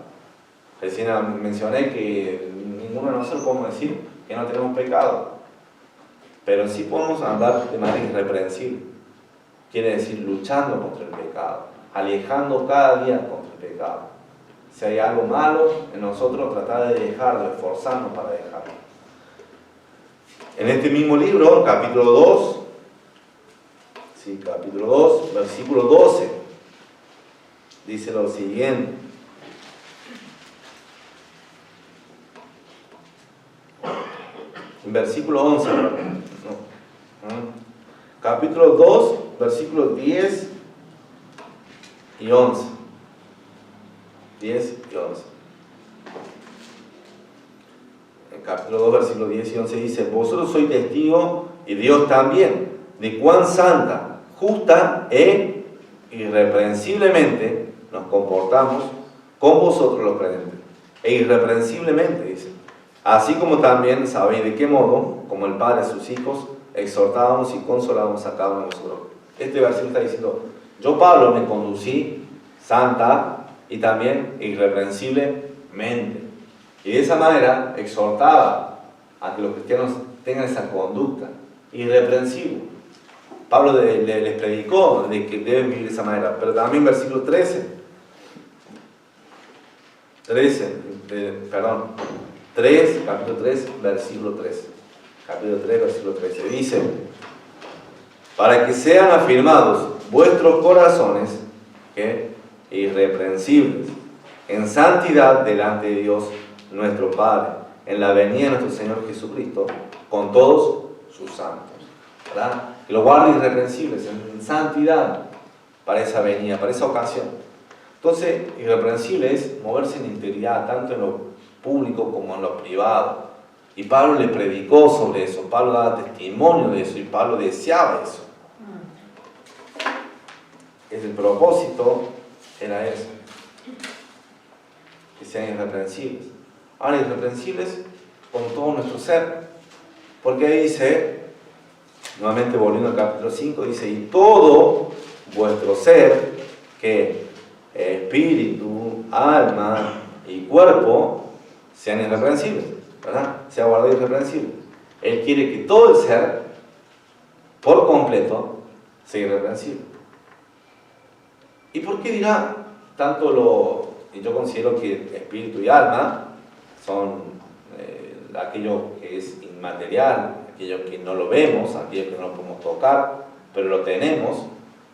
Recién mencioné que ninguno de nosotros podemos decir que no tenemos pecado. Pero sí podemos andar de manera irreprensible. Quiere decir luchando contra el pecado, alejando cada día contra el pecado. Si hay algo malo en nosotros, tratar de dejarlo, esforzarnos para dejarlo. En este mismo libro, capítulo 2, versículo 12, dice lo siguiente. En versículo 11, capítulo 2, versículos 10 y 11. 10 y 11. En capítulo 2, versículos 10 y 11 dice, vosotros sois testigos, y Dios también, de cuán santa, justa e irreprensiblemente nos comportamos con vosotros los creyentes. E irreprensiblemente, dice. Así como también sabéis de qué modo, como el Padre a sus hijos, exhortábamos y consolábamos a cada uno de vosotros. Este versículo está diciendo, yo Pablo me conducí santa y también irreprensiblemente. Y de esa manera exhortaba a que los cristianos tengan esa conducta irreprensible. Pablo les predicó de que deben vivir de esa manera. Pero también versículo 3, capítulo 3, versículo 13. Capítulo 3, versículo 13. Dice, para que sean afirmados vuestros corazones, ¿qué? e irreprensibles, en santidad delante de Dios nuestro Padre, en la venida de nuestro Señor Jesucristo, con todos sus santos. ¿Verdad? Que lo guarde irreprensibles, en santidad, para esa venida, para esa ocasión. Entonces, irreprensible es moverse en integridad, tanto en lo público como en lo privado. Y Pablo le predicó sobre eso, Pablo daba testimonio de eso, y Pablo deseaba eso. El propósito era eso, que sean irreprensibles. Ahora, irreprensibles con todo nuestro ser, porque ahí dice, nuevamente volviendo al capítulo 5, dice, y todo vuestro ser, que espíritu, alma y cuerpo, sean irreprensibles, ¿verdad? Sea guardado irreprensible. Él quiere que todo el ser, por completo, sea irreprensible. ¿Y por qué dirá tanto y yo considero que espíritu y alma son aquello que es inmaterial, aquello que no lo vemos, aquello que no lo podemos tocar, pero lo tenemos,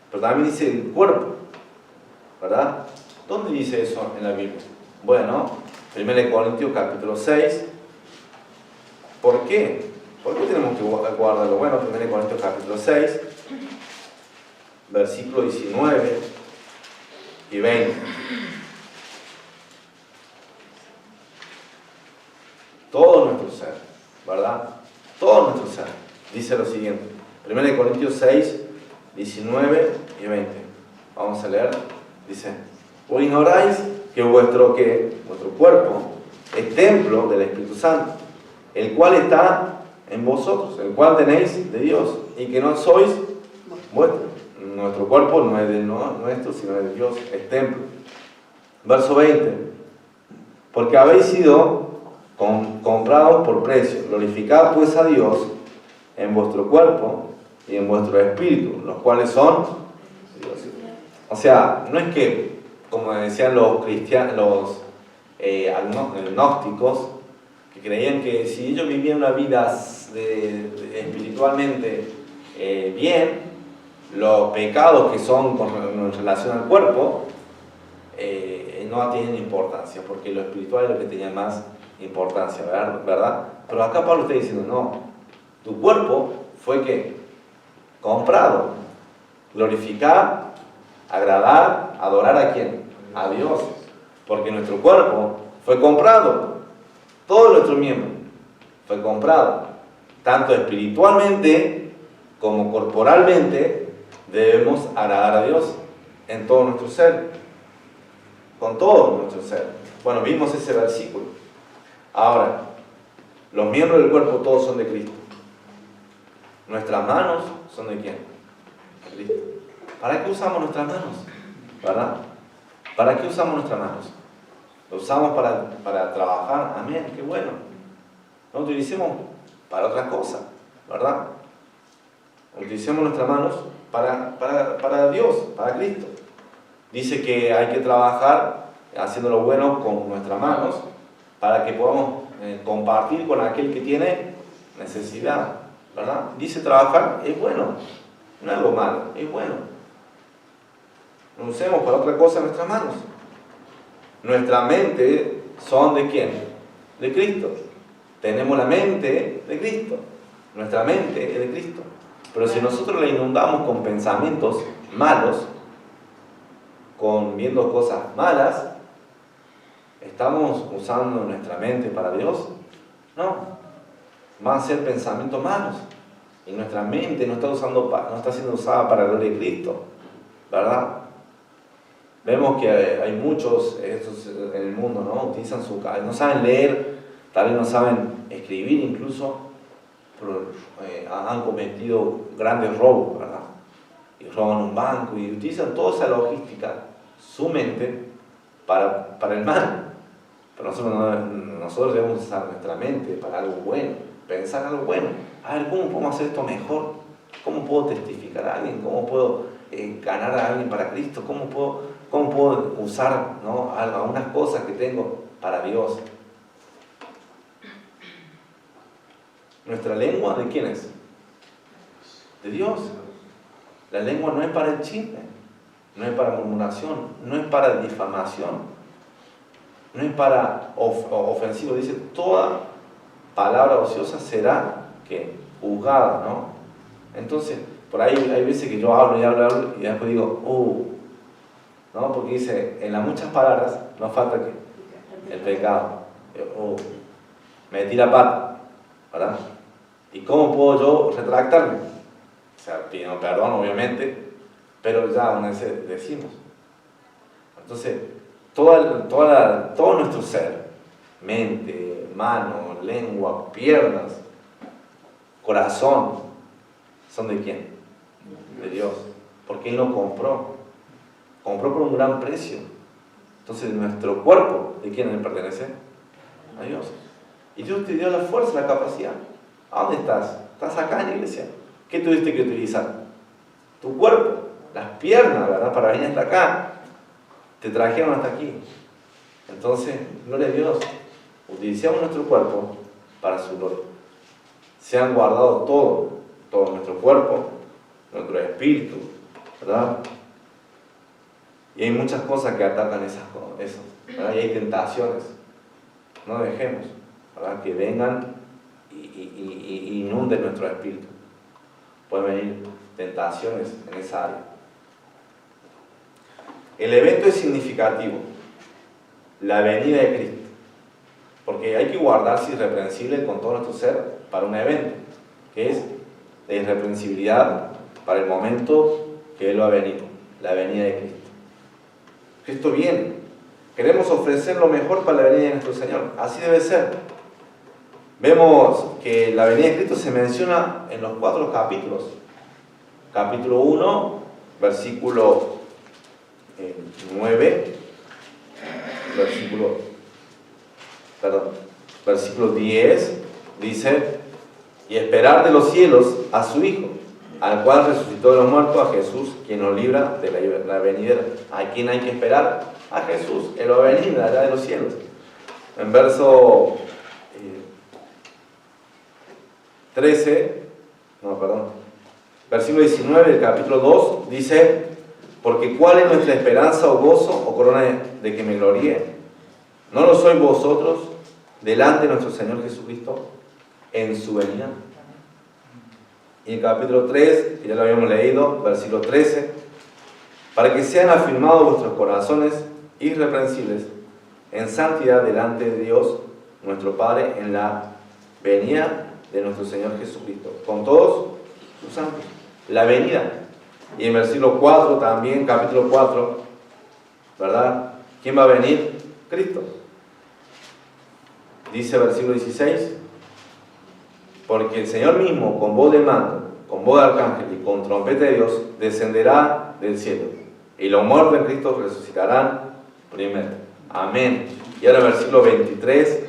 pero también dice el cuerpo, ¿verdad? ¿Dónde dice eso en la Biblia? Bueno, 1 Corintios capítulo 6. ¿Por qué? ¿Por qué tenemos que guardarlo? Bueno, 1 Corintios capítulo 6, versículo 19 y 20. Todo nuestro ser, ¿verdad? Todo nuestro ser. Dice lo siguiente. 1 Corintios 6, 19 y 20. Vamos a leer. Dice, ¿o ignoráis que vuestro cuerpo es templo del Espíritu Santo, el cual está en vosotros, el cual tenéis de Dios, y que no sois vuestros? Nuestro cuerpo no es de nuestro, sino de Dios, es templo. Verso 20. Porque habéis sido comprados por precio. Glorificad pues a Dios en vuestro cuerpo y en vuestro espíritu, los cuales son Dios. O sea, no es que, como decían los cristianos, los agnósticos, que creían que si ellos vivían una vida espiritualmente bien, los pecados que son en relación al cuerpo no tienen importancia, porque lo espiritual es lo que tenía más importancia, ¿verdad? Pero acá Pablo está diciendo, no, tu cuerpo fue que comprado, glorificar, agradar, adorar a quién, a Dios, porque nuestro cuerpo fue comprado, todo nuestro miembro fue comprado, tanto espiritualmente como corporalmente. Debemos agradar a Dios en todo nuestro ser, con todo nuestro ser. Bueno, vimos ese versículo. Ahora, los miembros del cuerpo todos son de Cristo. Nuestras manos son de quién? De Cristo. ¿Para qué usamos nuestras manos? ¿Verdad? ¿Para qué usamos nuestras manos? Lo usamos para trabajar. Amén, qué bueno. No utilicemos para otra cosa, ¿verdad? Utilicemos nuestras manos para Dios, para Cristo. Dice que hay que trabajar haciendo lo bueno con nuestras manos para que podamos compartir con aquel que tiene necesidad, ¿verdad? Dice trabajar es bueno, no es algo malo, es bueno. No usemos para otra cosa nuestras manos. Nuestra mente son de quién? De Cristo. Tenemos la mente de Cristo. Nuestra mente es de Cristo. Pero si nosotros la inundamos con pensamientos malos, viendo cosas malas, ¿estamos usando nuestra mente para Dios? No. Van a ser pensamientos malos. Y nuestra mente no está siendo usada para la gloria de Cristo, ¿verdad? Vemos que hay muchos en el mundo, ¿no? Utilizan su cabeza, no saben leer, tal vez no saben escribir incluso, pero han cometido grandes robos, ¿verdad? Y roban un banco y utilizan toda esa logística, su mente, para el mal. Pero nosotros debemos usar nuestra mente para algo bueno, pensar algo bueno. A ver, ¿cómo podemos hacer esto mejor? ¿Cómo puedo testificar a alguien? ¿Cómo puedo ganar a alguien para Cristo? ¿Cómo puedo usar, ¿no?, algunas cosas que tengo para Dios? ¿Nuestra lengua de quién es? De Dios. La lengua no es para el chisme. no es para murmuración, no es para difamación, no es para ofensivo. Dice, toda palabra ociosa será ¿qué? Juzgada, ¿no? Entonces, por ahí hay veces que yo hablo y después digo, ¿no? Porque dice, en las muchas palabras no falta que el pecado. Metí la pata, ¿verdad? ¿Y cómo puedo yo retractarme? O sea, pido perdón, obviamente, pero ya aún decimos. Entonces, todo nuestro ser, mente, mano, lengua, piernas, corazón, ¿son de quién? De Dios. Porque Él lo compró. Compró por un gran precio. Entonces, nuestro cuerpo, ¿de quién le pertenece? A Dios. Y Dios te dio la fuerza, la capacidad. ¿A dónde estás? Estás acá en la iglesia. ¿Qué tuviste que utilizar? Tu cuerpo, las piernas, ¿verdad? Para venir hasta acá. Te trajeron hasta aquí. Entonces, gloria a Dios. Utilicemos nuestro cuerpo para su gloria. Se han guardado todo nuestro cuerpo, nuestro espíritu, ¿verdad? Y hay muchas cosas que atacan eso, ¿verdad? Y hay tentaciones. No dejemos, ¿verdad? Que vengan y inunden nuestro espíritu. Pueden venir tentaciones en esa área. El evento es significativo, la venida de Cristo, porque hay que guardarse irreprensible con todo nuestro ser para un evento, que es la irreprensibilidad para el momento que Él ha venido, la venida de Cristo. Cristo viene, queremos ofrecer lo mejor para la venida de nuestro Señor, así debe ser. Vemos que la venida de Cristo se menciona en los 4 capítulos. Capítulo 1, versículo 9, versículo 10, dice, y esperar de los cielos a su Hijo, al cual resucitó de los muertos, a Jesús, quien nos libra de la venidera. ¿A quién hay que esperar? A Jesús, Él va a venir de allá de los cielos. En verso versículo 19 del capítulo 2, dice, porque ¿cuál es nuestra esperanza o gozo o corona de que me gloríe? ¿No lo sois vosotros delante de nuestro Señor Jesucristo en su venida? Y el capítulo 3, que ya lo habíamos leído, versículo 13, para que sean afirmados vuestros corazones irreprensibles en santidad delante de Dios, nuestro Padre, en la venida de nuestro Señor Jesucristo, con todos sus santos. La venida. Y en versículo 4 también, capítulo 4, ¿verdad? ¿Quién va a venir? Cristo. Dice versículo 16, porque el Señor mismo, con voz de mando, con voz de arcángel y con trompeta de Dios, descenderá del cielo, y los muertos en Cristo resucitarán primero. Amén. Y ahora versículo 23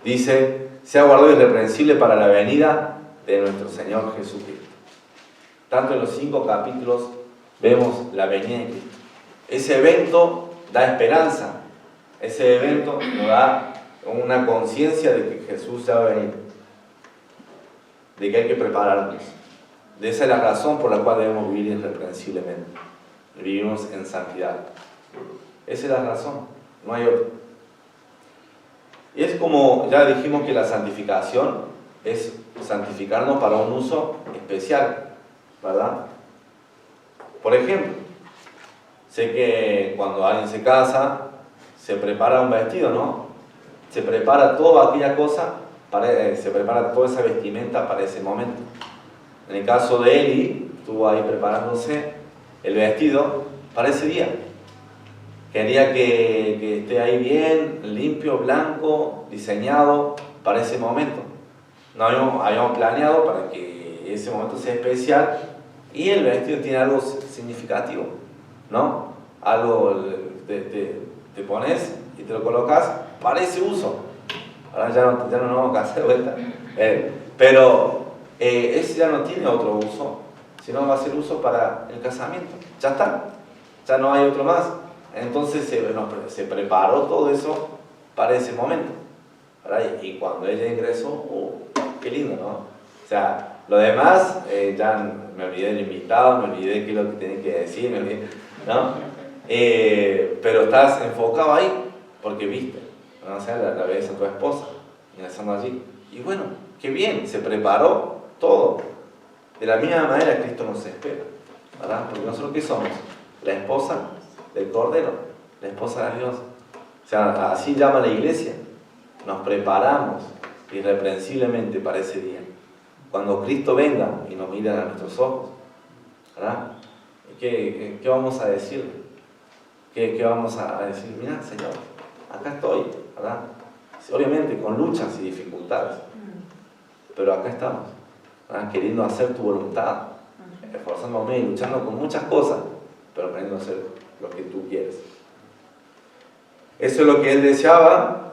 dice, sea guardado irreprensible para la venida de nuestro Señor Jesucristo. Tanto en los 5 capítulos vemos la venida de Cristo. Ese evento da esperanza. Ese evento nos da una conciencia de que Jesús ya va a venir. De que hay que prepararnos. De esa es la razón por la cual debemos vivir irreprensiblemente. Vivimos en santidad. Esa es la razón. No hay otra. Y es como ya dijimos que la santificación es santificarnos para un uso especial. ¿Verdad? Por ejemplo, sé que cuando alguien se casa, se prepara un vestido, ¿no? Se prepara toda aquella cosa, se prepara toda esa vestimenta para ese momento. En el caso de Eli, estuvo ahí preparándose el vestido para ese día. Quería que esté ahí bien, limpio, blanco, diseñado para ese momento. No habíamos planeado para que ese momento sea especial, y el vestido tiene algo significativo, ¿no? Algo te pones y te lo colocas para ese uso. Ahora ya no nos vamos a hacer vuelta. Pero ese ya no tiene otro uso, sino va a ser uso para el casamiento. Ya está, ya no hay otro más. Entonces se preparó todo eso para ese momento. Y cuando ella ingresó, qué lindo, ¿no? O sea, lo demás, ya me olvidé del invitado, me olvidé qué es lo que tenía que decir, ¿no? Pero estás enfocado ahí porque viste, ¿no? O sea, la ves a tu esposa ingresando allí. Y bueno, qué bien, se preparó todo. De la misma manera Cristo nos espera, ¿verdad? Porque nosotros, ¿qué somos? La esposa del Cordero, la esposa de Dios. O sea, así llama la iglesia. Nos preparamos irreprensiblemente para ese día. Cuando Cristo venga y nos mire a nuestros ojos, ¿verdad? ¿Qué vamos a decir? ¿Qué vamos a decir? Mira, Señor, acá estoy, ¿verdad? Obviamente con luchas y dificultades, pero acá estamos, ¿verdad? Queriendo hacer tu voluntad, esforzándome y luchando con muchas cosas, pero queriendo hacer lo que tú quieres. Eso es lo que él deseaba.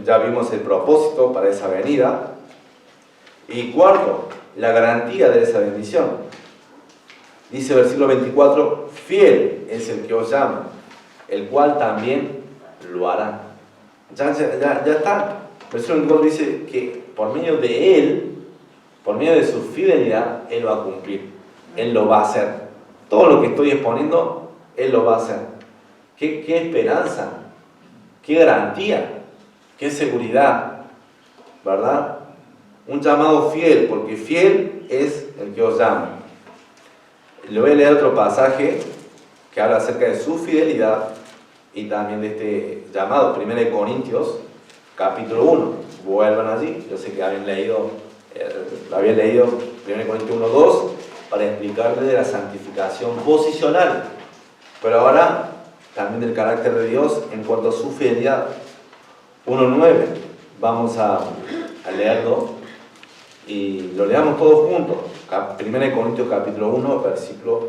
Ya vimos el propósito para esa venida. Y cuarto, la garantía de esa bendición. Dice versículo 24: fiel es el que os llama, el cual también lo hará. Ya está. Versículo 24 dice que por medio de él, por medio de su fidelidad, él va a cumplir. Él lo va a hacer. Todo lo que estoy exponiendo, él lo va a hacer. ¿Qué esperanza? ¿Qué garantía? ¿Qué seguridad? ¿Verdad? Un llamado fiel, porque fiel es el que os llama. Le voy a leer otro pasaje que habla acerca de su fidelidad y también de este llamado, 1 Corintios, capítulo 1. Vuelvan allí. Yo sé que habían leído 1 Corintios 1:2 para explicarles de la santificación posicional, pero ahora también del carácter de Dios en cuanto a su fidelidad. 1:9. Vamos a leerlo y lo leamos todos juntos. 1 Corintios capítulo 1, versículo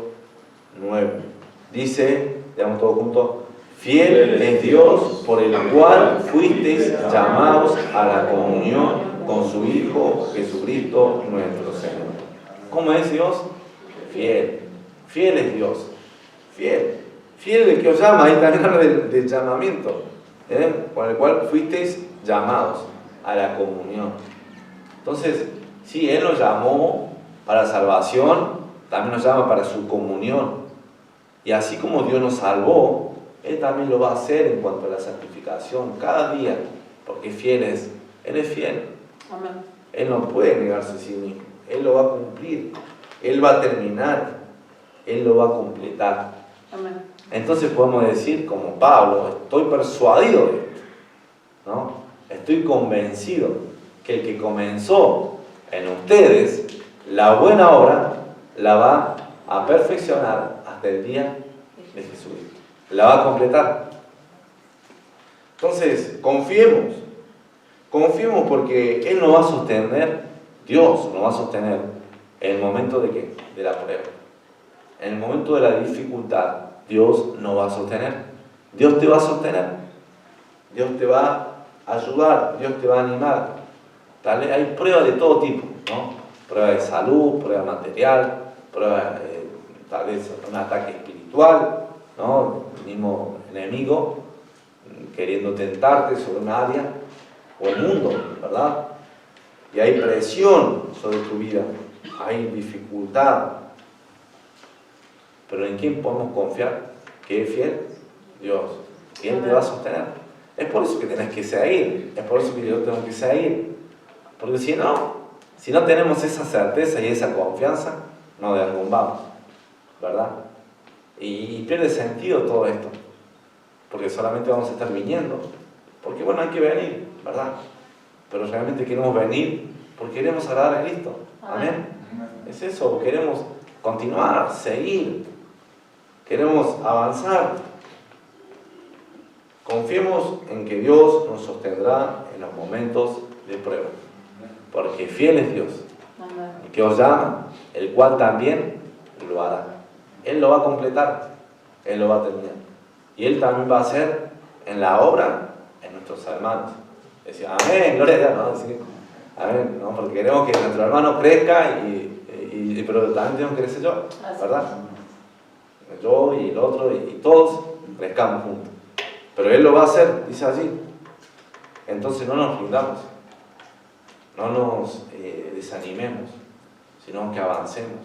9. Dice, leamos todos juntos: fiel es Dios, por el cual fuisteis llamados a la comunión con su Hijo Jesucristo nuestro Señor. ¿Cómo es Dios? Fiel. Fiel es Dios. Fiel. Fiel el que os llama. Ahí también habla del llamamiento, por el cual fuisteis llamados a la comunión. Entonces, sí, Él nos llamó para salvación, también nos llama para su comunión. Y así como Dios nos salvó, Él también lo va a hacer en cuanto a la santificación cada día, porque fiel es. Él es fiel. Amén. Él no puede negarse a sí mismo. Él lo va a cumplir. Él va a terminar. Él lo va a completar. Amén. Entonces podemos decir, como Pablo, estoy persuadido de esto, ¿no? Estoy convencido que el que comenzó en ustedes la buena obra la va a perfeccionar hasta el día de Jesucristo. La va a completar. Entonces, confiemos porque Él nos va a sostener, Dios nos va a sostener en el momento de ¿qué? De la prueba. En el momento de la dificultad, Dios nos va a sostener. Dios te va a sostener. Dios te va a ayudar. Dios te va a animar. Hay pruebas de todo tipo, ¿no? Prueba de salud, prueba material, prueba tal vez un ataque espiritual, ¿no? El mismo enemigo queriendo tentarte sobre un área o el mundo, ¿verdad? Y hay presión sobre tu vida, hay dificultad. Pero ¿en quién podemos confiar? ¿Que es fiel? Dios. ¿Quién te va a sostener? Es por eso que tenés que seguir. Es por eso que yo tengo que seguir. Porque si no tenemos esa certeza y esa confianza, nos derrumbamos, ¿verdad? Y pierde sentido todo esto. Porque solamente vamos a estar viniendo. Porque bueno, hay que venir, ¿verdad? Pero realmente queremos venir porque queremos agradar a Cristo. Amén. Es eso, queremos continuar, seguir. Queremos avanzar. Confiemos en que Dios nos sostendrá en los momentos de prueba. Porque fiel es Dios, el que os llama, el cual también lo hará. Él lo va a completar, Él lo va a terminar. Y Él también va a hacer en la obra en nuestros hermanos. Decía, amén, gloria a Dios, ¿no? Decir, amén, ¿no? Porque queremos que nuestro hermano crezca, pero también tenemos que crecer yo, ¿verdad? Yo y el otro y todos crezcamos juntos. Pero Él lo va a hacer, dice allí. Entonces no nos rindamos, no nos desanimemos, sino que avancemos,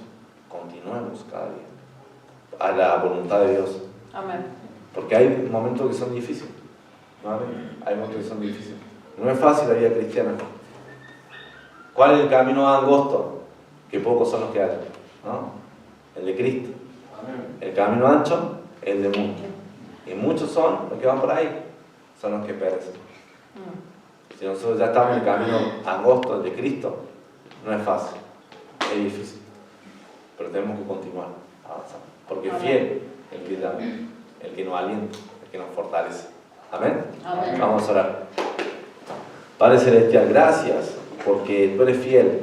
continuemos cada día. a la voluntad de Dios. Amén. Porque hay momentos que son difíciles. ¿No? Hay momentos que son difíciles. No es fácil la vida cristiana. ¿Cuál es el camino angosto? Que pocos son los que hay, ¿no? El de Cristo. El camino ancho, el de muchos. Y muchos son los que van por ahí, son los que perecen. Si nosotros ya estamos en el camino angosto, el de Cristo, no es fácil, es difícil. Pero tenemos que continuar avanzando. Porque es fiel el que llama, el que nos alienta, el que nos fortalece. ¿Amén? Amén. Vamos a orar. Padre Celestial, gracias porque tú eres fiel.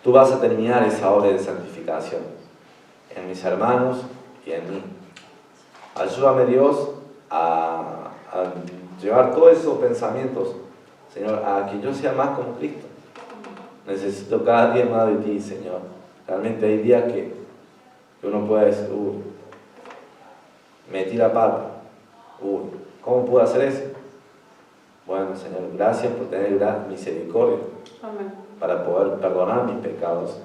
Tú vas a terminar esa obra de santificación en mis hermanos y en mí. Ayúdame, Dios, a llevar todos esos pensamientos, Señor, a que yo sea más como Cristo. Necesito cada día más de ti, Señor. Realmente hay días que uno puede decir, metí la pata. ¿Cómo puedo hacer eso? Bueno, Señor, gracias por tener gran misericordia. Amén. Para poder perdonar mis pecados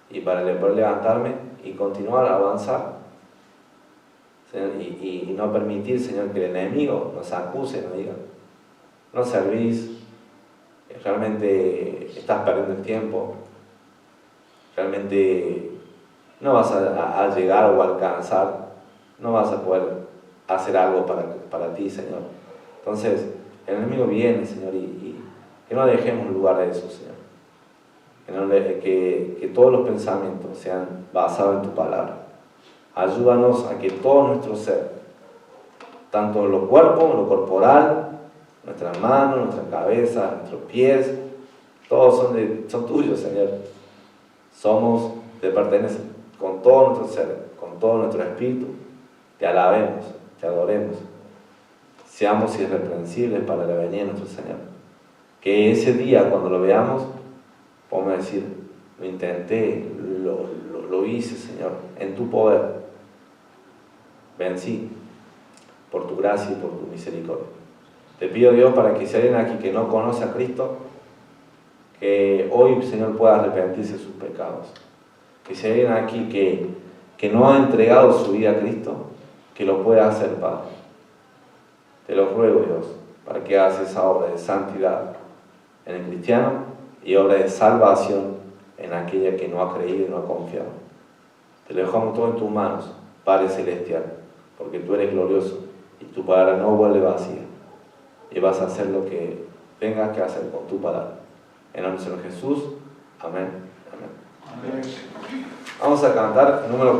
y para poder levantarme y continuar a avanzar, Señor, y no permitir, Señor, que el enemigo nos acuse, nos diga, no servís, realmente estás perdiendo el tiempo, realmente no vas a llegar o alcanzar, no vas a poder hacer algo para ti, Señor. Entonces, el enemigo viene, Señor, y que no dejemos lugar a eso, Señor. Que todos los pensamientos sean basados en tu palabra. Ayúdanos a que todo nuestro ser, tanto en lo cuerpo, en lo corporal, nuestras manos, nuestra cabeza, nuestros pies, todos son tuyos, Señor. Te pertenecen con todo nuestro ser, con todo nuestro espíritu. Te alabemos, te adoremos. Seamos irreprensibles para la venida de nuestro Señor. Que ese día, cuando lo veamos, podemos decir, lo intenté, lo hice, Señor, en tu poder. Vencí por tu gracia y por tu misericordia. Te pido, Dios, para que si hay alguien aquí que no conoce a Cristo, que hoy, Señor, pueda arrepentirse de sus pecados. Que si hay alguien aquí que no ha entregado su vida a Cristo, que lo pueda hacer, Padre. Te lo ruego, Dios, para que hagas esa obra de santidad en el cristiano y obra de salvación en aquella que no ha creído y no ha confiado. Te lo dejamos todo en tus manos, Padre Celestial, porque tú eres glorioso y tu palabra no vuelve vacía. Y vas a hacer lo que tengas que hacer con tu palabra. En el nombre de Jesús, amén. Amén. Vamos a cantar número